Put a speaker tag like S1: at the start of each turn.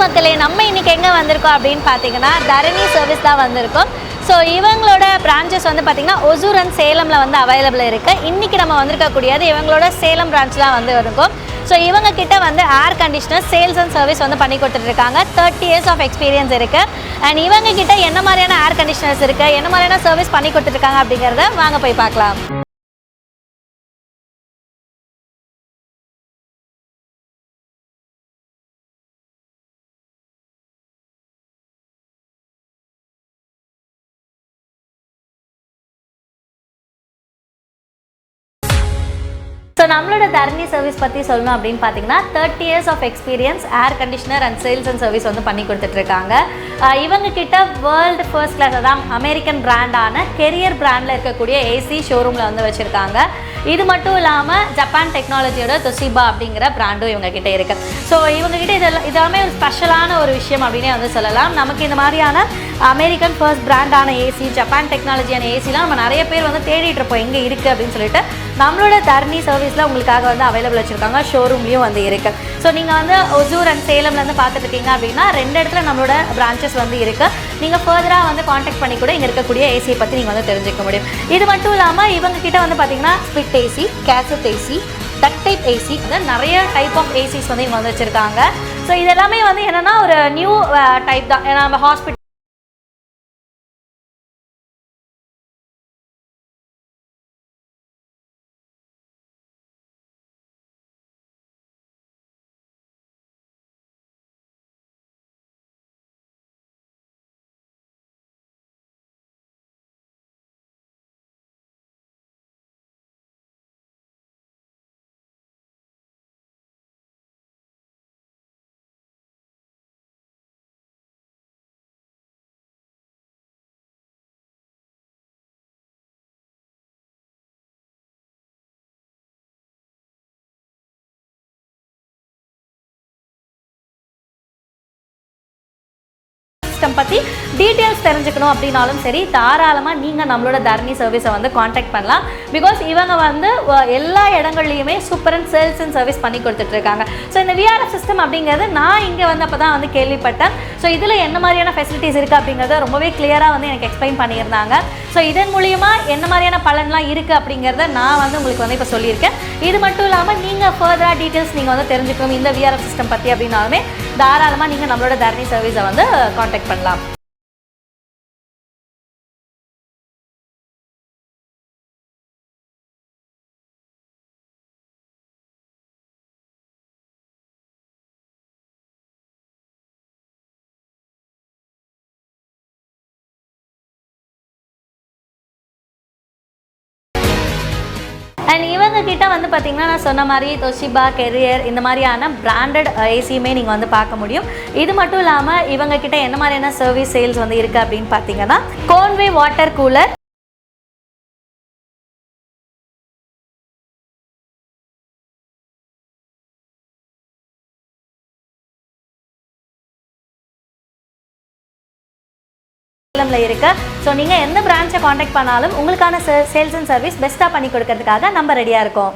S1: மக்களே, நம்ம இன்னைக்கு எங்கே வந்திருக்கோம் அப்படின்னு பார்த்தீங்கன்னா தரணி சர்வீஸ் தான் வந்திருக்கோம். ஸோ இவங்களோட பிரான்ச்சஸ் வந்து பார்த்தீங்கன்னா ஒசூர் அண்ட் சேலமில் வந்து அவைலபிள் இருக்குது. இன்றைக்கி நம்ம வந்திருக்கக்கூடியது இவங்களோட சேலம் பிரான்ச் தான் வந்து இருக்கும். ஸோ இவங்க கிட்ட வந்து air conditioner sales and service வந்து பண்ணி கொடுத்துட்ருக்காங்க. 30 years ஆஃப் எக்ஸ்பீரியன்ஸ் இருக்குது. அண்ட் இவங்க கிட்ட என்ன மாதிரியான ஏர் கண்டிஷனர்ஸ் இருக்குது, என்ன மாதிரியான சர்வீஸ் பண்ணி கொடுத்துட்ருக்காங்க அப்படிங்கிறத வாங்க போய் பார்க்கலாம். ஸோ நம்மளோட தரணி சர்வீஸ் பற்றி சொல்லணும் அப்படின்னு பார்த்தீங்கன்னா 30 years of experience air conditioner and sales and service வந்து பண்ணி கொடுத்துட்ருக்காங்க. இவங்க கிட்ட வேர்ல்டு ஃபர்ஸ்ட் கிளாஸ் அதான் அமெரிக்கன் பிராண்டான கெரியர் பிராண்டில் இருக்கக்கூடிய ஏசி ஷோரூமில் வந்து வச்சுருக்காங்க. இது மட்டும் இல்லாமல் ஜப்பான் டெக்னாலஜியோட தொசிபா அப்படிங்கிற பிராண்டும் இவங்க கிட்ட இருக்குது. ஸோ இவங்ககிட்ட இதெல்லாமே ஒரு ஸ்பெஷலான ஒரு விஷயம் அப்படின்னே வந்து சொல்லலாம். நமக்கு இந்த மாதிரியான அமெரிக்கன் ஃபர்ஸ்ட் பிராண்டான ஏசி, ஜப்பான் டெக்னாலஜியான ஏசிலாம் நம்ம நிறைய பேர் வந்து தேடிட்டு இருப்போம் எங்கே இருக்குது அப்படின்னு சொல்லிட்டு. நம்மளோட தரணி சர்வீஸில் உங்களுக்காக வந்து அவைலபிள் வச்சுருக்காங்க, ஷோரூம்லேயும் வந்து இருக்குது. ஸோ நீங்கள் வந்து ஒசூர் அண்ட் சேலம்லேருந்து பார்த்துட்டு இருக்கீங்க அப்படின்னா 2 இடத்துல நம்மளோட பிரான்ச்சஸ் வந்து இருக்குது. நீங்கள் ஃபர்தராக வந்து காண்டாக்ட் பண்ணி கூட இங்கே இருக்கக்கூடிய ஏசியை பற்றி நீங்கள் வந்து தெரிஞ்சுக்க முடியும். இது மட்டும் இல்லாமல் இவங்க கிட்ட வந்து பார்த்தீங்கன்னா ஸ்பிட் ஏசி, கேசட் ஏசி, டக் டைப் ஏசி, வந்து நிறைய டைப் ஆஃப் ஏசிஸ் வந்து இங்கே வந்து வச்சுருக்காங்க. ஸோ இதெல்லாமே வந்து என்னென்னா ஒரு நியூ டைப் தான். ஏன்னா நம்ம ஹாஸ்பிட்டல் பற்றி டீட்டெயில்ஸ் தெரிஞ்சுக்கணும் அப்படின்னாலும் சரி, தாராளமாக நீங்கள் நம்மளோட தரணி சர்வீஸை வந்து காண்டாக்ட் பண்ணலாம். பிகாஸ் இவங்க வந்து எல்லா இடங்கள்லையுமே super and sales and service பண்ணி கொடுத்துட்ருக்காங்க. ஸோ இந்த விஆர்எஃப் சிஸ்டம் அப்படிங்கிறது நான் இங்கே வந்து அப்போ தான் வந்து கேள்விப்பட்டேன். ஸோ இதில் என்ன மாதிரியான ஃபெசிலிட்டிஸ் இருக்குது அப்படிங்கிறத ரொம்பவே கிளியராக வந்து எனக்கு எக்ஸ்பிளைன் பண்ணியிருந்தாங்க. ஸோ இதன் மூலிமா என்ன மாதிரியான பலன்லாம் இருக்குது அப்படிங்கிறத நான் வந்து உங்களுக்கு வந்து இப்போ சொல்லியிருக்கேன். இது மட்டும் இல்லாமல் நீங்கள் ஃபர்தராக டீட்டெயில்ஸ் நீங்கள் வந்து தெரிஞ்சுக்கணும் இந்த விஆர்எஃப் சிஸ்டம் பற்றி அப்படின்னாலுமே தாராளமாக நீங்கள் நம்மளோட தரணி சர்வீஸை வந்து காண்டாக்ட் பண்ணலாம். அண்ட் இவங்க கிட்ட வந்து பார்த்தீங்கன்னா நான் சொன்ன மாதிரி தொஷிபா, கெரியர் இந்த மாதிரியான பிராண்டட் ஏசியுமே நீங்கள் வந்து பார்க்க முடியும். இது மட்டும் இல்லாமல் இவங்க கிட்ட என்ன மாதிரியான சர்வீஸ் சேல்ஸ் வந்து இருக்குது அப்படின்னு பார்த்தீங்கன்னா கோன்வே வாட்டர் கூலர், இருக்கு. ஸோ நீங்கள் எந்த பிரான்ச்சை காண்டாக்ட் பண்ணாலும் உங்களுக்கான சேல்ஸ் அண்ட் சர்வீஸ் பெஸ்ட்டாக பண்ணி கொடுக்கறதுக்காக நம்ம ரெடியாக இருக்கோம்.